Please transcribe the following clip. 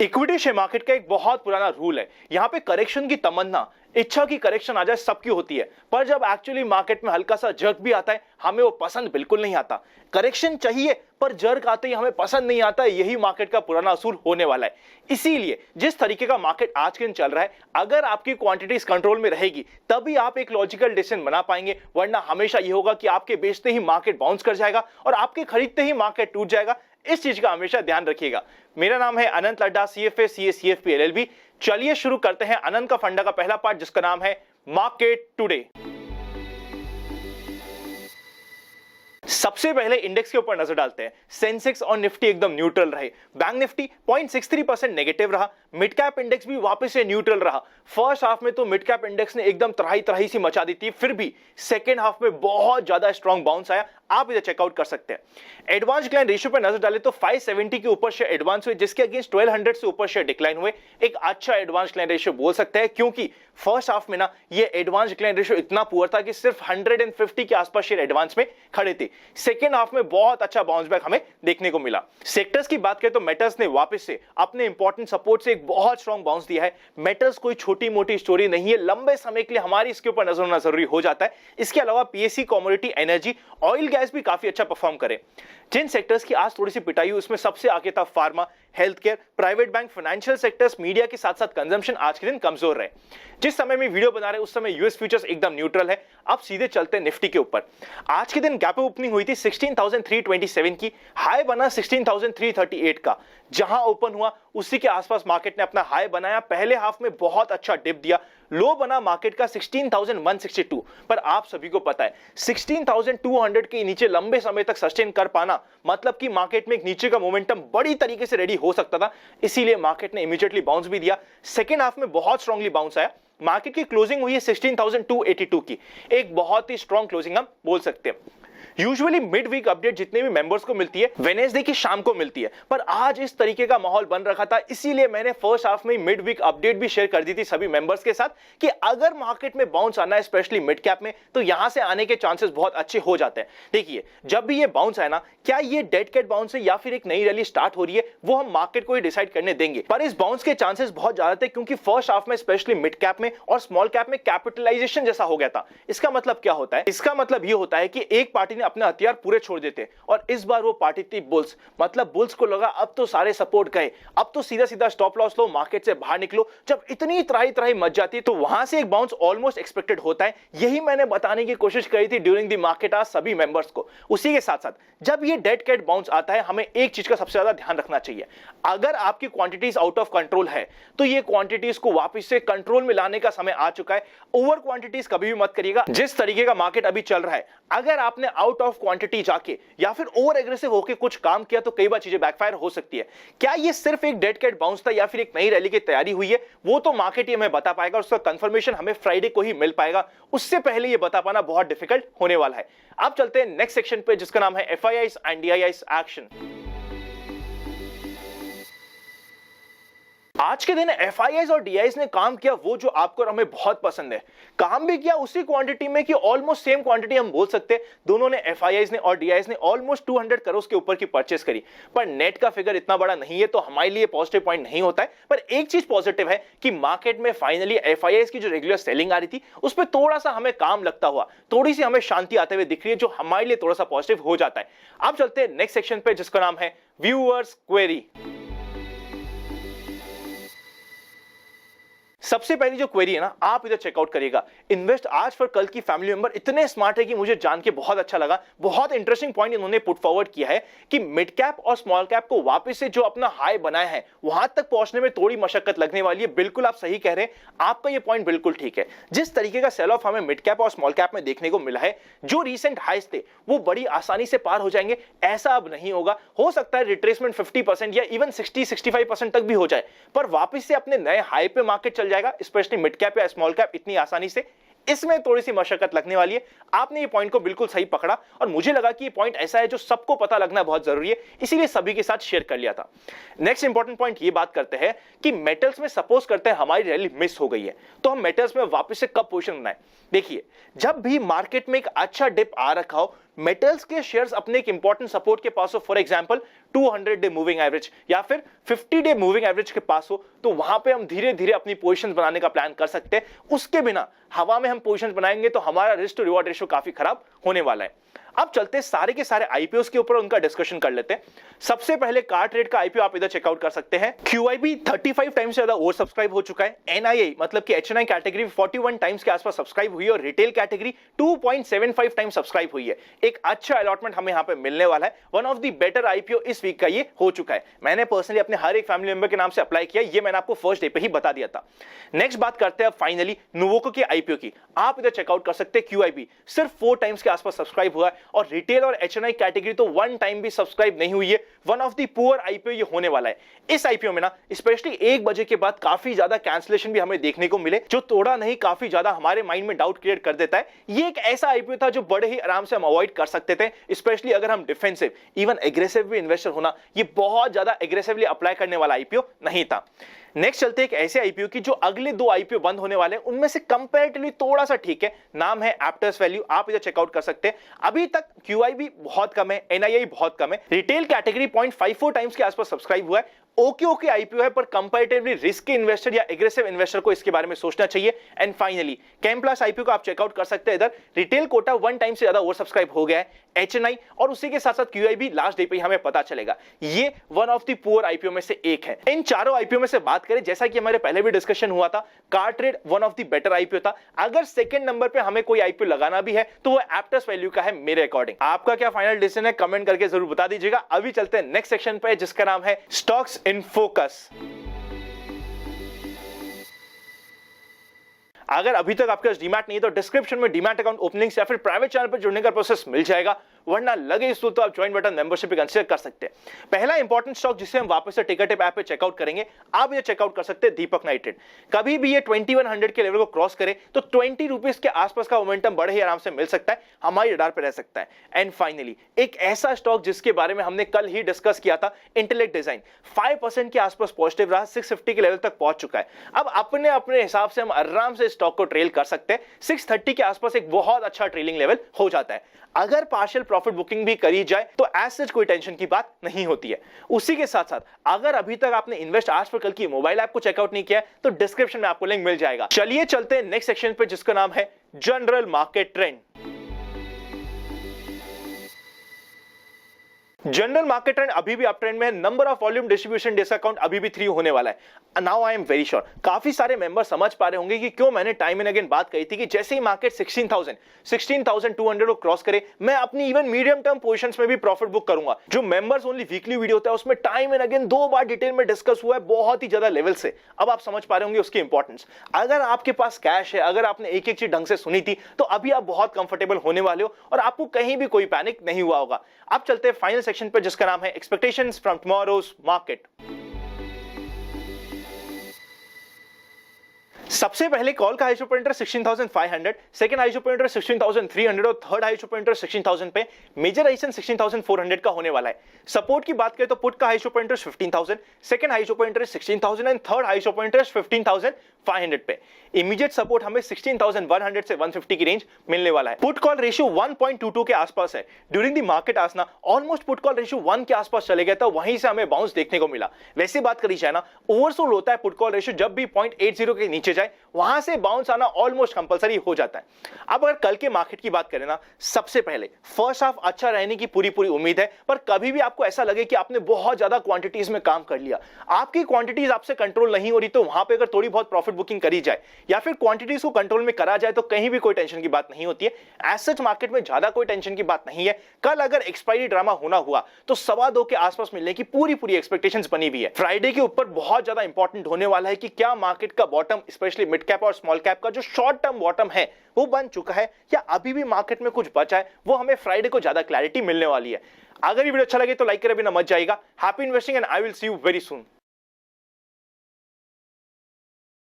Equity share market का एक बहुत पुराना रूल है। यहाँ पे करेक्शन की तमन्ना, इच्छा की करेक्शन आ जाए सबकी होती है, पर जब एक्चुअली मार्केट में हल्का सा जर्क भी आता है हमें वो पसंद बिल्कुल नहीं आता। करेक्शन चाहिए पर जर्क आते ही हमें पसंद नहीं आता, यही मार्केट का पुराना असूल होने वाला है। इसीलिए जिस तरीके का मार्केट आज के दिन चल रहा है, अगर आपकी क्वांटिटीज कंट्रोल में रहेगी तभी आप एक लॉजिकल डिसीजन बना पाएंगे, वरना हमेशा ये होगा कि आपके बेचते ही मार्केट बाउंस कर जाएगा और आपके खरीदते ही मार्केट टूट जाएगा। इस चीज का हमेशा ध्यान रखिएगा। मेरा नाम है अनंत Ladda, CFA CA CFP LLB। चलिए शुरू करते हैं अनंत का फंडा का पहला पार्ट, जिसका नाम है मार्केट टुडे। सबसे पहले इंडेक्स के ऊपर नजर डालते हैं। सेंसेक्स और निफ्टी एकदम न्यूट्रल रहे। बैंक निफ्टी 0.63% नेगेटिव रहा। मिड कैप इंडेक्स भी वापस से न्यूट्रल रहा। फर्स्ट हाफ में तो मिड कैप इंडेक्स ने एकदम तराही तराही सी मचा दी थी, फिर भी सेकेंड हाफ में बहुत ज्यादा स्ट्रॉन्ग बाउंस आया। आप इधर चेकआउट कर सकते हैं। एडवांस डिक्लाइन रेशियो पर नजर डाले तो 570 के ऊपर शेयर एडवांस हुए, जिसके अगेंस्ट 1200 से ऊपर शेयर डिक्लाइन हुए। एक अच्छा एडवांस डिक्लाइन रेशियो बोल सकते हैं, क्योंकि फर्स्ट हाफ में ना ये एडवांस डिक्लाइन रेशियो इतना पुअर था कि सिर्फ 150 के आसपास शेयर एडवांस में खड़े थे। सेकेंड हाफ में बहुत अच्छा बाउंस बैक हमें देखने को मिला। सेक्टर्स की बात करें तो मेटल्स ने वापस से अपने इंपॉर्टेंट सपोर्ट से एक बहुत स्ट्रॉन्ग बाउंस दिया है। मेटल्स कोई छोटी मोटी स्टोरी नहीं है, लंबे समय के लिए हमारी इसके ऊपर नजर होना जरूरी हो जाता है। इसके अलावा PSE, commodity, energy, oil gas भी काफी अच्छा परफॉर्म करे। जिन सेक्टर्स की आज थोड़ी सी पिटाई हुई उसमें सबसे आगे था pharma, health care, private bank, financial sectors, media के साथ साथ कंजम्पशन आज के दिन कमजोर रहे। जिस समय में वीडियो बना रहे उस समय यूएस फ्यूचर्स एकदम न्यूट्रल है। अब सीधे चलते हैं निफ्टी के ऊपर। आज के दिन गैप ओपनिंग हुई थी 16,327 की, हाई बना 16,338 का। जहां ओपन हुआ उसी के आसपास मार्केट ने अपना हाई बनाया। पहले हाफ में बहुत अच्छा डिप दिया, लो बना मार्केट का 16,162। पर आप सभी को पता है 16,200 के नीचे लंबे समय तक सस्टेन कर पाना मतलब कि मार्केट में एक नीचे का मोमेंटम बड़ी तरीके से रेडी हो सकता था। इसीलिए मार्केट ने इमीडिएटली बाउंस भी दिया। सेकेंड हाफ में बहुत स्ट्रांगली बाउंस आया। मार्केट की क्लोजिंग हुई है 16,282 की, एक बहुत ही स्ट्रांग क्लोजिंग हम बोल सकते हैं। यूजुअली मिड वीक अपडेट जितने भी मेंबर्स को मिलती है वेडनेसडे की शाम को मिलती है, पर आज इस तरीके का माहौल बन रखा था, इसीलिए मैंने फर्स्ट हाफ में मिड वीक अपडेट भी शेयर कर दी थी सभी मेंबर्स के साथ कि अगर मार्केट में बाउंस आना है स्पेशली मिड कैप में, तो यहां से आने के चांसेस बहुत अच्छे हो जाते हैं। देखिए जब भी ये बाउंस आए ना, क्या ये डेड कैट बाउंस है या फिर एक नई रैली स्टार्ट हो रही है, वो हम मार्केट को ही डिसाइड करने देंगे। पर इस बाउंस के चांसेस बहुत ज्यादा थे, क्योंकि फर्स्ट हाफ में स्पेशली मिड कैप में और स्मॉल कैप में कैपिटलाइजेशन जैसा हो गया था। इसका मतलब क्या होता है? इसका मतलब ये होता है कि एक पार्टी ने अपने हथियार पूरे छोड़ देते और इस बार वो पार्टी थी बुल्स। मतलब बुल्स को लगा अब तो सारे सपोर्ट गए, अब तो सीधा सीधा स्टॉप लॉस लो, मार्केट से बाहर निकलो। जब इतनी त्राही त्राही मच जाती है तो वहां से एक बाउंस ऑलमोस्ट एक्सपेक्टेड होता है। यही मैंने बताने की कोशिश करी थी ड्यूरिंग द मार्केट आज सभी मेंबर्स को। उसी के साथ साथ जब ये डेड कैट बाउंस आता है, हमें एक चीज का सबसे ज्यादा ध्यान रखना चाहिए। अगर आपकी क्वांटिटीज आउट ऑफ कंट्रोल है तो ये क्वांटिटीज को वापस से कंट्रोल में लाने का समय आ चुका है। ओवर क्वांटिटीज कभी भी मत करिएगा। जिस तरीके का मार्केट अभी चल रहा है, अगर आपने आउट ऑफ क्वांटिटी जाके या फिर ओवर एग्रेसिव होकर कुछ काम किया तो कई बार चीजें बैकफायर हो सकती है। क्या ये सिर्फ एक डेड कैट बाउंस था या फिर एक नई रैली की तैयारी हुई है, वो तो मार्केट ही हमें बता पाएगा। उसका कंफर्मेशन हमें फ्राइडे को ही मिल पाएगा। उससे पहले ये बता पाना बहुत डिफिकल्ट होने वाला है। अब चलते हैं नेक्स्ट सेक्शन पे, जिसका नाम है FIIs एंड DIIs एक्शन। आज के दिन FIIs और DIIs ने काम किया वो जो आपको और हमें बहुत पसंद है। काम भी किया उसी क्वांटिटी में कि ऑलमोस्ट सेम क्वांटिटी हम बोल सकते हैं। दोनों ने, FIIs ने और DIIs ने, ऑलमोस्ट 200 करोड़ के ऊपर की परचेस करी। पर नेट का फिगर इतना बड़ा नहीं है तो हमारे लिए पॉजिटिव पॉइंट नहीं होता है। पर एक चीज पॉजिटिव है कि मार्केट में फाइनली FIIs की जो रेगुलर सेलिंग आ रही थी उस पर थोड़ा सा हमें काम लगता हुआ, थोड़ी सी हमें शांति आते हुए दिख रही है, जो हमारे लिए थोड़ा सा पॉजिटिव हो जाता है। अब चलते हैं नेक्स्ट सेक्शन पे, जिसका नाम है व्यूअर्स क्वेरी। सबसे पहली जो क्वेरी है ना, आप इधर चेकआउट करिएगा। इन्वेस्ट आज फॉर कल की फैमिली मेंबर इतने स्मार्ट है कि मुझे जान के बहुत अच्छा लगा। बहुत इंटरेस्टिंग पॉइंट इन्होंने पुट फॉरवर्ड किया है कि मिड कैप और स्मॉल कैप को वापस से जो अपना हाई बनाया है वहां तक पहुंचने में थोड़ी मशक्कत लगने वाली है। बिल्कुल आप सही कह रहे हैं, आपका ये पॉइंट बिल्कुल ठीक है। जिस तरीके का सेल ऑफ हमें मिड कैप और स्मॉल कैप में देखने को मिला है, जो रीसेंट हाइस थे वो बड़ी आसानी से पार हो जाएंगे, ऐसा अब नहीं होगा। हो सकता है रिट्रेसमेंट 50% या इवन 60-65% तक भी हो जाए, पर वापस से अपने नए हाई पे मार्केट चल जाएगा, स्पेशली मिड कैप या स्मॉल कैप इतनी आसानी से। इसमें थोड़ी सी मशक्कत लगने वाली है। आपने ये पॉइंट को बिल्कुल सही पकड़ा और मुझे लगा कि ये पॉइंट ऐसा है जो सबको पता लगना बहुत जरूरी है, इसीलिए सभी के साथ शेयर कर लिया था। नेक्स्ट इंपॉर्टेंट पॉइंट ये बात करते हैं कि मेटल्स में सपोज करते हैं हमारी रैली मिस हो गई है, तो हम मेटल्स में वापस से कब पोजीशन बनाएं। देखिए, जब भी मार्केट में एक अच्छा डिप आ रखा हो, मेटल्स के शेयर्स अपने एक इंपॉर्टेंट सपोर्ट के पास हो, for example 200 day moving average या फिर 50 डे मूविंग एवरेज के पास हो, तो वहां पे हम धीरे धीरे अपनी पोजीशंस बनाने का प्लान कर सकते हैं। उसके बिना हवा में हम पोजीशंस बनाएंगे तो हमारा रिस्क टू रिवॉर्ड रेशियो काफी खराब होने वाला है। अब चलते सारे के सारे आईपीओस के ऊपर उनका डिस्कशन कर लेते हैं। सबसे पहले कार्टरेट का आईपीओ आप इधर चेकआउट कर सकते हैं। QIB 35 टाइम्स से ज्यादा ओवर सब्सक्राइब हो चुका है। NII मतलब कि HNI कैटेगरी 41 टाइम्स के आसपास सब्सक्राइब हुई है और रिटेल कैटेगरी 2.75 टाइम्स सब्सक्राइब हुई है। एक अच्छा अलॉटमेंट हमें यहां पे मिलने वाला है। One of the better IPO इस वीक का ये हो चुका है। मैंने पर्सनली अपने हर एक फैमिली मेंबर के नाम से अप्लाई किया, ये मैंने आपको फर्स्ट डे पे ही बता दिया था। नेक्स्ट बात करते हैं फाइनली नुवोको के आईपीओ की। आप इधर चेकआउट कर सकते हैं। QIB सिर्फ 4 टाइम्स के आसपास सब्सक्राइब हुआ है और रिटेल और HNI कैटेगरी तो 1 टाइम भी सब्सक्राइब नहीं हुई है। One of the poor IPO ये होने वाला है। इस आईपीओ में ना स्पेशली 1 बजे के बाद काफी ज्यादा कैंसिलेशन भी हमें देखने को मिले, जो थोड़ा नहीं काफी ज्यादा हमारे माइंड में डाउट क्रिएट कर देता है। ये एक ऐसा आईपीओ था जो बड़े ही आराम से हम अवॉइड कर सकते थे, स्पेशली अगर हम डिफेंसिव इवन एग्रेसिव भी इन्वेस्टर होना। ये बहुत ज्यादा एग्रेसिवली अप्लाई करने वाला आईपीओ नहीं था। नेक्स्ट चलते एक ऐसे आईपीओ की जो अगले 2 आईपीओ बंद होने वाले हैं, उनमें से कंपैरेटिवली थोड़ा सा ठीक है। नाम है एप्टस वैल्यू, आप इधर चेकआउट कर सकते हैं। अभी तक QIB बहुत कम है, NII बहुत कम है। रिटेल कैटेगरी 0.54 टाइम्स के आसपास सब्सक्राइब हुआ है। ओके आईपीओ है, पर कंपैरेटिवली रिस्की इन्वेस्टर या एग्रेसिव इन्वेस्टर को इसके बारे में सोचना चाहिए। एंड फाइनली कैम्प्लास आईपीओ को आप चेकआउट कर सकते हैं। इधर रिटेल कोटा 1 टाइम से ज्यादा ओवर सब्सक्राइब हो गया है। HNI और उसी के साथ साथ QIB लास्ट डे पे ही हमें पता चलेगा। ये one of the poor IPO में से एक है। इन चारों आईपीओ में से बात करें, जैसा कि हमारे पहले भी डिस्कशन हुआ था, CarTrade one of the better IPO था। अगर सेकंड नंबर पे हमें कोई आईपीओ लगाना भी है तो वो एप्टस वैल्यू का है मेरे अकॉर्डिंग। आपका क्या फाइनल डिसीजन है कमेंट करके जरूर बता दीजिएगा। अभी चलते हैं नेक्स्ट सेक्शन पे, जिसका नाम है स्टॉक्स इन फोकस। अगर अभी तक आपके पास डीमैट नहीं है तो डिस्क्रिप्शन में डीमैट अकाउंट ओपनिंग या फिर प्राइवेट चैनल पर जुड़ने का प्रोसेस मिल जाएगा, वरना लगे इस तो आप ज्वाइन बटन मेंबरशिप भी कंसीडर कर सकते हैं। पहला इंपॉर्टेंट स्टॉक जिसे हम वापस से टिकरटिप ऐप पे चेकआउट करेंगे, आप ये चेकआउट कर सकते हैं दीपक नाइट्रेट। कभी भी ये 2100 के लेवल को क्रॉस करे तो 20 रुपीस के आसपास का मोमेंटम बड़े ही आराम से मिल सकता है, हमारी रडार पे रह सकता है। एंड फाइनली एक ऐसा स्टॉक जिसके बारे में हमने कल ही डिस्कस किया था, इंटेलेक्ट डिजाइन 5% के आसपास पॉजिटिव रहा, 650 के लेवल तक पहुंच चुका है। अब अपने अपने हिसाब से हम आराम से स्टॉक को ट्रेल कर सकते हैं। 630 के आसपास एक बहुत अच्छा ट्रेलिंग लेवल हो जाता है। अगर पार्शियल प्रॉफिट बुकिंग भी करी जाए तो एज सच कोई टेंशन की बात नहीं होती है। उसी के साथ साथ अगर अभी तक आपने इन्वेस्ट आज पर कल की मोबाइल ऐप को चेकआउट नहीं किया तो डिस्क्रिप्शन में आपको लिंक मिल जाएगा। चलिए चलते हैं नेक्स्ट सेक्शन पे, जिसका नाम है general market trend. General market trend अभी भी अप ट्रेंड में है। Number of volume distribution days account अभी भी 3 होने वाला है। Now I am very sure काफी सारे मेंबर समझ पा रहे होंगे कि क्यों मैंने टाइम एंड अगेन बात कही थी कि जैसे ही मार्केट 16,200 को क्रॉस करे, मैं अपनी इवन मीडियम टर्म पोजीशंस में भी प्रॉफिट बुक करूंगा। जो मेंबर्स ओनली वीकली वीडियो होता है उसमें time and again 2 bar detail में डिस्कस हुआ है, बहुत ही ज्यादा लेवल से। अब आप समझ पा रहे होंगे उसकी इंपॉर्टेंस। अगर आपके पास कैश है, अगर आपने एक एक चीज ढंग से सुनी थी, तो अभी आप बहुत कंफर्टेबल होने वाले हो और आपको कहीं भी कोई पैनिक नहीं हुआ होगा। अब चलते हैं फाइनल सेक्शन पे, जिसका नाम है एक्सपेक्टेशंस फ्रॉम टुमारोज मार्केट। सबसे पहले कॉल का high super inter 16,500, second high super inter 16,300 और थर्ड हाई सुपर इंटर 16,000 पे। मेजर आइसन 16,400 का होने वाला है। सपोर्ट की बात करें तो पुट का high super inter 15,000, second high super inter 16,000 and third high super inter 15,500 पे। इमीडिएट सपोर्ट हमें 16,100 से 150 की रेंज मिलने वाला है। पुट कॉल रेशियो 1.22 के आसपास है। ड्यूरिंग द मार्केट आसना ऑलमोस्ट पुट कॉल रेशियो 1 के आसपास चले गया था, वहीं से हमें बाउंस देखने को मिला। वैसे बात करी जाए ना, ओवरसोल्ड होता है पुट कॉल रेशियो जब भी 0.80 के नीचे जाए, वहां से बाउंस आना ऑलमोस्ट कंपलसरी हो जाता है। अब अगर कल के मार्केट की बात करें ना, सबसे पहले फर्स्ट हाफ अच्छा रहने की पूरी उम्मीद है, पर कभी भी आपको ऐसा लगे कि आपने बहुत ज्यादा क्वांटिटीज में काम कर लिया, आपकी क्वांटिटीज आपसे कंट्रोल नहीं हो रही, तो वहां पे अगर थोड़ी बहुत प्रॉफिट बुकिंग करी जाए या फिर क्वांटिटीज को कंट्रोल में करा जाए तो कहीं भी कोई टेंशन की बात नहीं होती है। एज सच मार्केट में ज्यादा कोई टेंशन की बात नहीं है। कल अगर एक्सपायरी ड्रामा होना हुआ तो 2.25 के आसपास मिलने की पूरी एक्सपेक्टेशंस बनी हुई है। फ्राइडे के ऊपर बहुत ज्यादा इंपॉर्टेंट होने वाला है कि क्या मार्केट का बॉटम, स्पेशली मिड कैप और स्मॉल कैप का जो शॉर्ट टर्म बॉटम है वो बन चुका है या अभी भी मार्केट में कुछ बचा है, वो हमें फ्राइडे को ज्यादा क्लैरिटी मिलने वाली है। अगर ये वीडियो अच्छा लगे तो लाइक करे बिना मत जाइएगा। Happy investing and I will see you very soon.